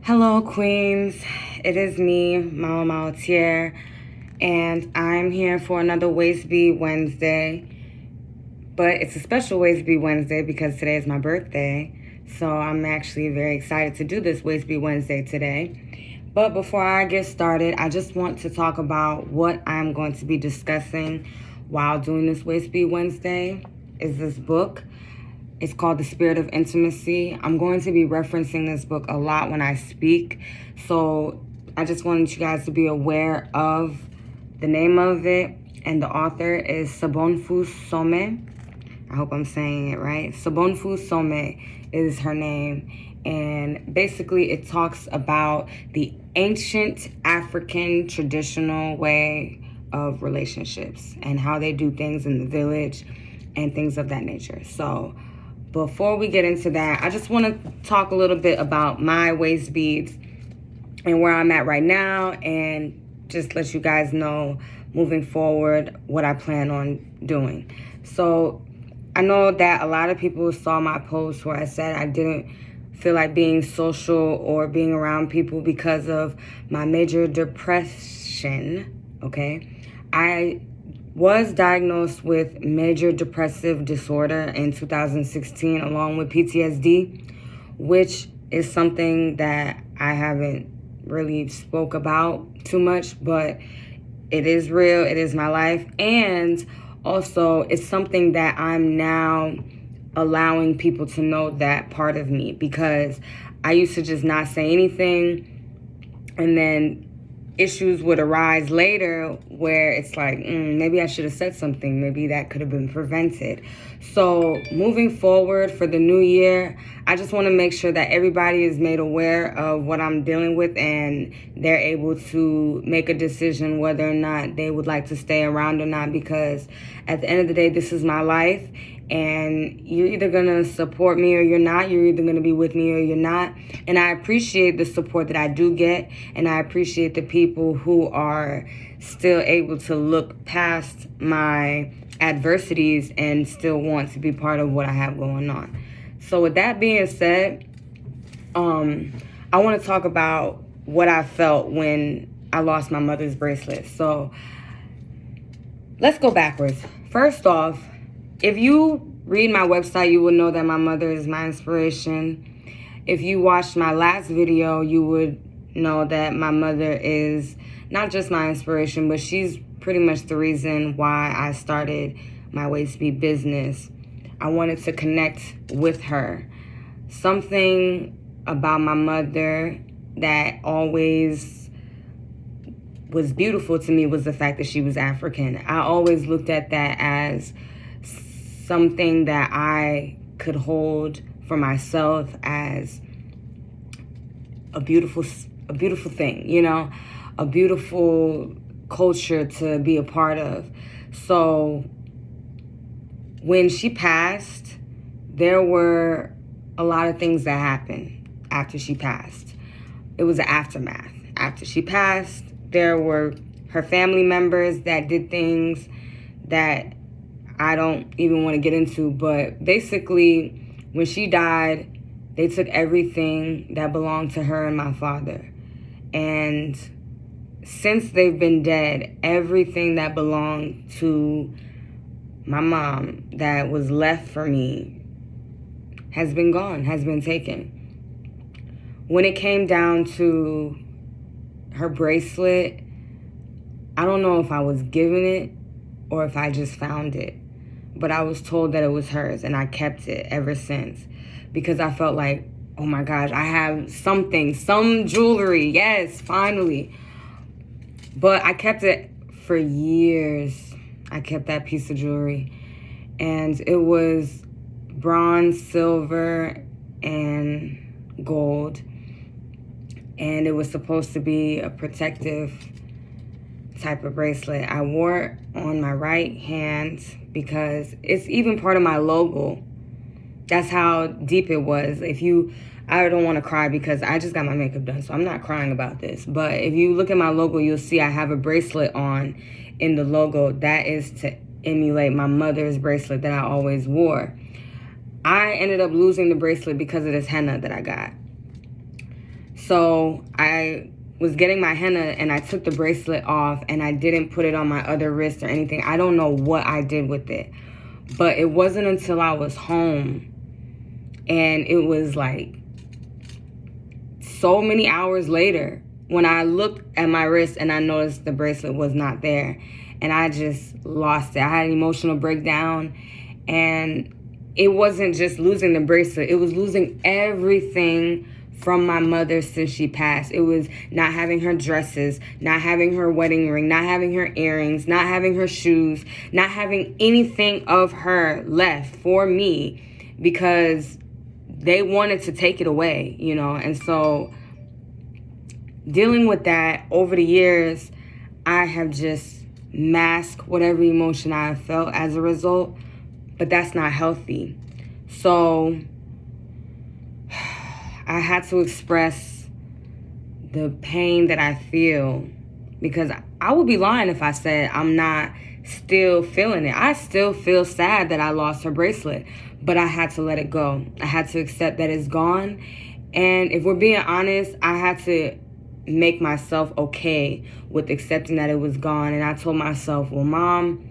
Hello, Queens. It is me, Mama Maltier, and I'm here for another Waist Bead Wednesday. But it's a special Waist Bead Wednesday because today is my birthday. So I'm actually very excited to do this Waist Bead Wednesday today. But before I get started, I just want to talk about what I'm going to be discussing while doing this Waist Bead Wednesday. Is this book. It's called The Spirit of Intimacy. I'm going to be referencing this book a lot when I speak. So I just wanted you guys to be aware of the name of it. And the author is Sobonfu Some. I hope I'm saying it right. Sobonfu Some is her name. And basically it talks about the ancient African traditional way of relationships and how they do things in the village and things of that nature. So before we get into that, I just want to talk a little bit about my waist beads and where I'm at right now, and just let you guys know moving forward what I plan on doing. So I know that a lot of people saw my post where I said I didn't feel like being social or being around people because of my major depression, okay? I was diagnosed with major depressive disorder in 2016 along with PTSD, which is something that I haven't really spoke about too much, but it is real, it is my life, and also it's something that I'm now allowing people to know that part of me, because I used to just not say anything, and then issues would arise later where it's like, maybe I should have said something. Maybe that could have been prevented. So moving forward for the new year, I just want to make sure that everybody is made aware of what I'm dealing with and they're able to make a decision whether or not they would like to stay around or not, because at the end of the day, this is my life. And you're either going to support me or you're not. You're either going to be with me or you're not. And I appreciate the support that I do get. And I appreciate the people who are still able to look past my adversities and still want to be part of what I have going on. So with that being said, I want to talk about what I felt when I lost my mother's bracelet. So let's go backwards. First off, if you read my website, you will know that my mother is my inspiration. If you watched my last video, you would know that my mother is not just my inspiration, but she's pretty much the reason why I started my waist bead business. I wanted to connect with her. Something about my mother that always was beautiful to me was the fact that she was African. I always looked at that as something that I could hold for myself as a beautiful thing, you know, a beautiful culture to be a part of. So when she passed, there were a lot of things that happened after she passed. It was an aftermath. After she passed, there were her family members that did things that I don't even want to get into, but basically when she died, they took everything that belonged to her and my father. And since they've been dead, everything that belonged to my mom that was left for me has been gone, has been taken. When it came down to her bracelet, I don't know if I was given it or if I just found it. But I was told that it was hers, and I kept it ever since because I felt like, oh my gosh, I have something, some jewelry. Yes, finally. But I kept it for years. I kept that piece of jewelry. And it was bronze, silver, and gold. And it was supposed to be a protective type of bracelet. I wore it on my right hand because it's even part of my logo. That's how deep it was. I don't want to cry because I just got my makeup done, so I'm not crying about this. But if you look at my logo, you'll see I have a bracelet on in the logo. That is to emulate my mother's bracelet that I always wore. I ended up losing the bracelet because of this henna that I got. So I was getting my henna and I took the bracelet off and I didn't put it on my other wrist or anything. I don't know what I did with it. But it wasn't until I was home and it was like so many hours later when I looked at my wrist and I noticed the bracelet was not there. And I just lost it. I had an emotional breakdown. And it wasn't just losing the bracelet. It was losing everything from my mother since she passed. It was not having her dresses, not having her wedding ring, not having her earrings, not having her shoes, not having anything of her left for me because they wanted to take it away, you know. And so dealing with that over the years, I have just masked whatever emotion I have felt as a result, but that's not healthy. So I had to express the pain that I feel because I would be lying if I said I'm not still feeling it. I still feel sad that I lost her bracelet, but I had to let it go. I had to accept that it's gone. And if we're being honest, I had to make myself okay with accepting that it was gone. And I told myself, well, Mom,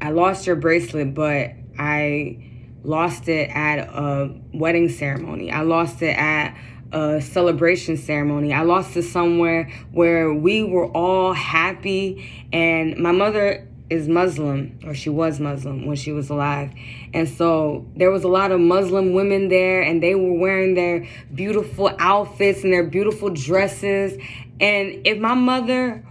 I lost your bracelet, but I lost it at a wedding ceremony. I lost it at a celebration ceremony. I lost it somewhere where we were all happy. And my mother is Muslim, or she was Muslim when she was alive. And so there was a lot of Muslim women there, and they were wearing their beautiful outfits and their beautiful dresses. And if my mother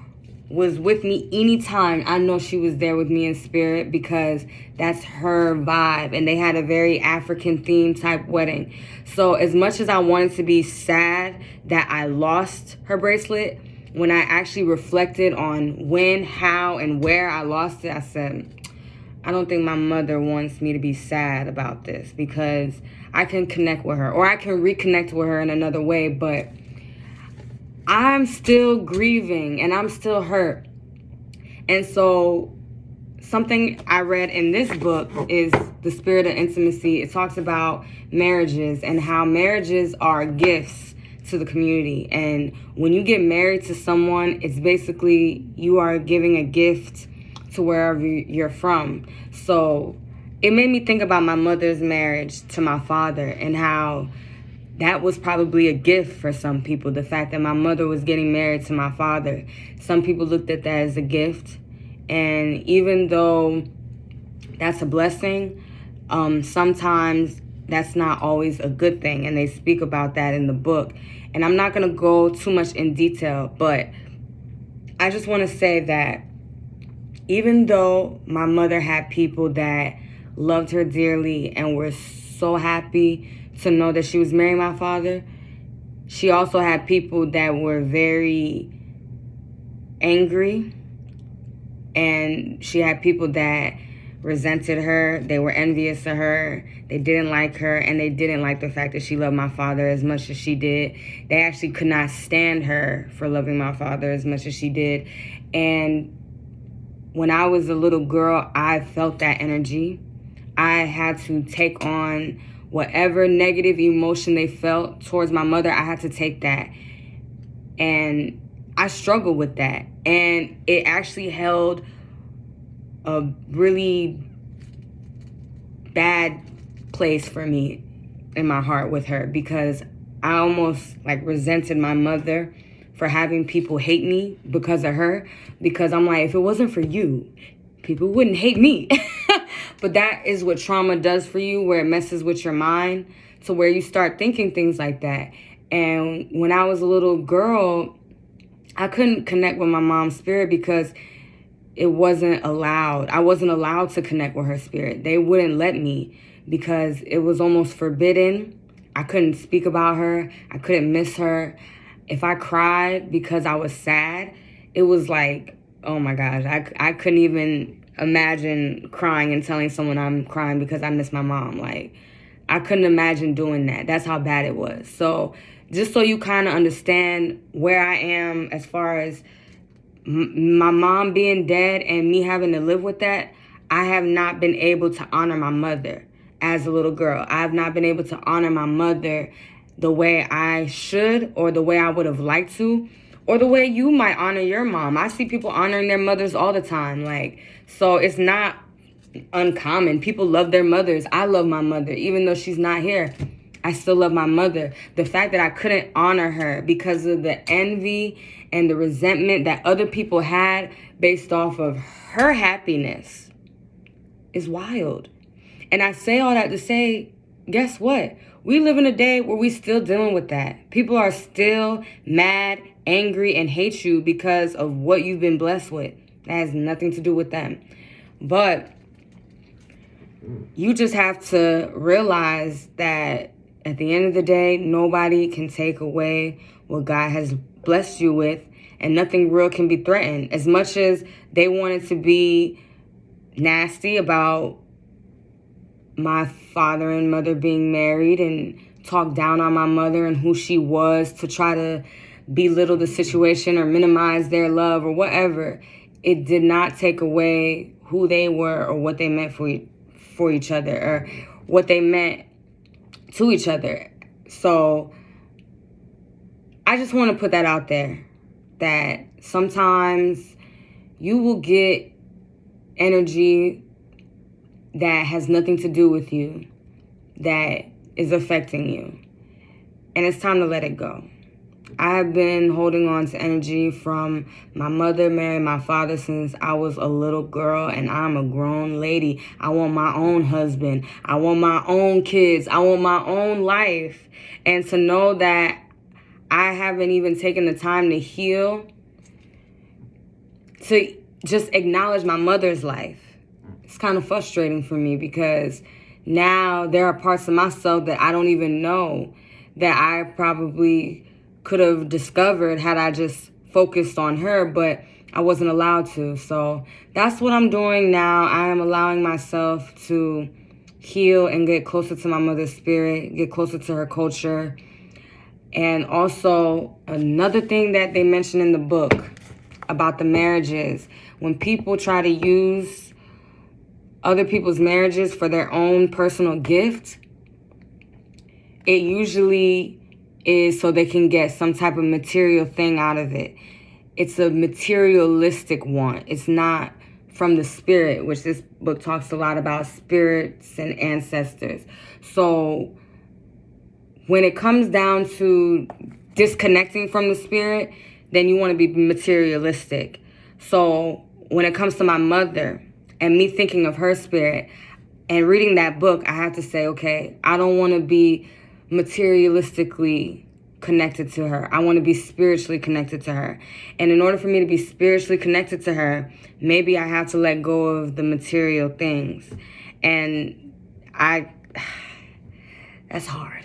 was with me anytime, I know she was there with me in spirit because that's her vibe. And they had a very African themed type wedding. So as much as I wanted to be sad that I lost her bracelet, when I actually reflected on when, how, and where I lost it, I said, I don't think my mother wants me to be sad about this because I can connect with her or I can reconnect with her in another way, but I'm still grieving and I'm still hurt. And so something I read in this book is The Spirit of Intimacy. It talks about marriages and how marriages are gifts to the community. And when you get married to someone, it's basically you are giving a gift to wherever you're from. So it made me think about my mother's marriage to my father and how that was probably a gift for some people. The fact that my mother was getting married to my father. Some people looked at that as a gift. And even though that's a blessing, sometimes that's not always a good thing. And they speak about that in the book. And I'm not going to go too much in detail, but I just want to say that even though my mother had people that loved her dearly and were so happy to know that she was marrying my father, she also had people that were very angry, and she had people that resented her. They were envious of her. They didn't like her, and they didn't like the fact that she loved my father as much as she did. They actually could not stand her for loving my father as much as she did. And when I was a little girl, I felt that energy. I had to take on whatever negative emotion they felt towards my mother. I had to take that. And I struggled with that. And it actually held a really bad place for me in my heart with her because I almost like resented my mother for having people hate me because of her, because I'm like, if it wasn't for you, people wouldn't hate me. But that is what trauma does for you, where it messes with your mind to where you start thinking things like that. And when I was a little girl, I couldn't connect with my mom's spirit because it wasn't allowed. I wasn't allowed to connect with her spirit. They wouldn't let me because it was almost forbidden. I couldn't speak about her. I couldn't miss her. If I cried because I was sad, it was like, oh my gosh, I couldn't even imagine crying and telling someone I'm crying because I miss my mom. Like, I couldn't imagine doing that. That's how bad it was. So just so you kind of understand where I am as far as my mom being dead and me having to live with that, I have not been able to honor my mother as a little girl. I have not been able to honor my mother the way I should or the way I would have liked to, or the way you might honor your mom. I see people honoring their mothers all the time. So it's not uncommon. People love their mothers. I love my mother. Even though she's not here, I still love my mother. The fact that I couldn't honor her because of the envy and the resentment that other people had based off of her happiness is wild. And I say all that to say, guess what? We live in a day where we still dealing with that. People are still mad, angry, and hate you because of what you've been blessed with. That has nothing to do with them. But you just have to realize that at the end of the day, nobody can take away what God has blessed you with, and nothing real can be threatened. As much as they wanted to be nasty about my father and mother being married and talk down on my mother and who she was to try to belittle the situation or minimize their love or whatever, it did not take away who they were or what they meant for each other or what they meant to each other. So I just want to put that out there, that sometimes you will get energy that has nothing to do with you, that is affecting you. And it's time to let it go. I have been holding on to energy from my mother marrying my father since I was a little girl, and I'm a grown lady. I want my own husband. I want my own kids. I want my own life. And to know that I haven't even taken the time to heal, to just acknowledge my mother's life, it's kind of frustrating for me because now there are parts of myself that I don't even know that I probably could have discovered had I just focused on her, but I wasn't allowed to. So that's what I'm doing now. I am allowing myself to heal and get closer to my mother's spirit, get closer to her culture. And also another thing that they mentioned in the book about the marriages, when people try to use other people's marriages for their own personal gift, it usually is so they can get some type of material thing out of it. It's a materialistic want. It's not from the spirit, which this book talks a lot about spirits and ancestors. So when it comes down to disconnecting from the spirit, then you want to be materialistic. So when it comes to my mother and me thinking of her spirit and reading that book, I have to say, okay, I don't want to be materialistically connected to her. I want to be spiritually connected to her. And in order for me to be spiritually connected to her, maybe I have to let go of the material things. And that's hard.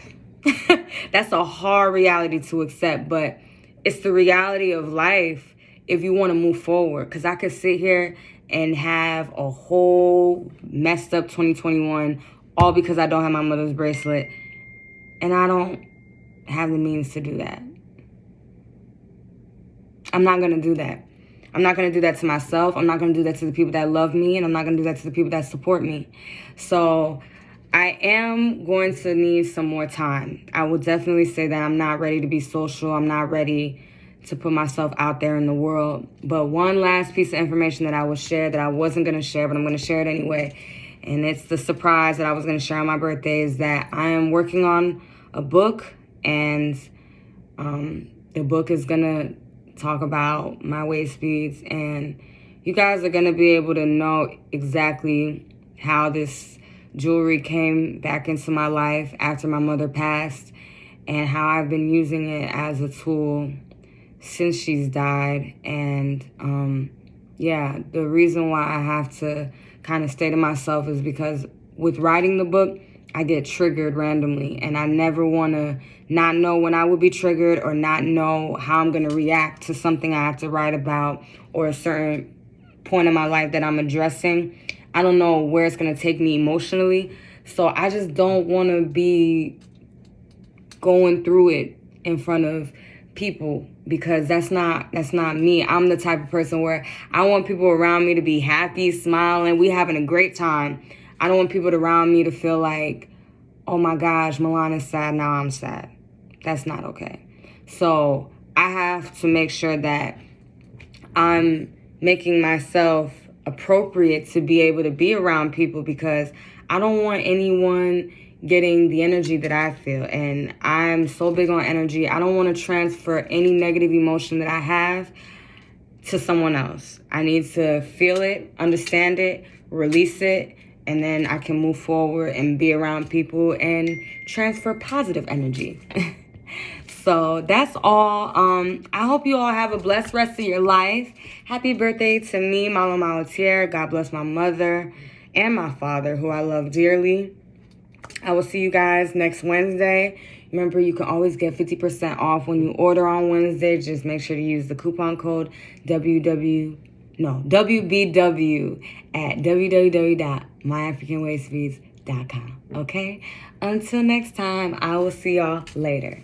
That's a hard reality to accept, but it's the reality of life if you want to move forward. Because I could sit here and have a whole messed up 2021 all because I don't have my mother's bracelet. And I don't have the means to do that. I'm not going to do that. I'm not going to do that to myself. I'm not going to do that to the people that love me. And I'm not going to do that to the people that support me. So I am going to need some more time. I will definitely say that I'm not ready to be social. I'm not ready to put myself out there in the world. But one last piece of information that I will share that I wasn't going to share, but I'm going to share it anyway. And it's the surprise that I was going to share on my birthday, is that I am working on a book, and the book is going to talk about my waist beads, and you guys are going to be able to know exactly how this jewelry came back into my life after my mother passed, and how I've been using it as a tool since she's died. And the reason why I have to kind of stay to myself is because with writing the book, I get triggered randomly, and I never want to not know when I will be triggered or not know how I'm going to react to something I have to write about or a certain point in my life that I'm addressing. I don't know where it's going to take me emotionally. So I just don't want to be going through it in front of people, because that's not me. I'm the type of person where I want people around me to be happy, smiling, we having a great time. I don't want people around me to feel like, oh my gosh, Milan is sad, now I'm sad. That's not okay. So I have to make sure that I'm making myself appropriate to be able to be around people, because I don't want anyone getting the energy that I feel. And I'm so big on energy. I don't want to transfer any negative emotion that I have to someone else. I need to feel it, understand it, release it, and then I can move forward and be around people and transfer positive energy. So that's all. I hope you all have a blessed rest of your life. Happy birthday to me, Mama Malatier. God bless my mother and my father, who I love dearly. I will see you guys next Wednesday. Remember, you can always get 50% off when you order on Wednesday. Just make sure to use the coupon code WBW at www.myafricanwaistbeads.com. Okay? Until next time, I will see y'all later.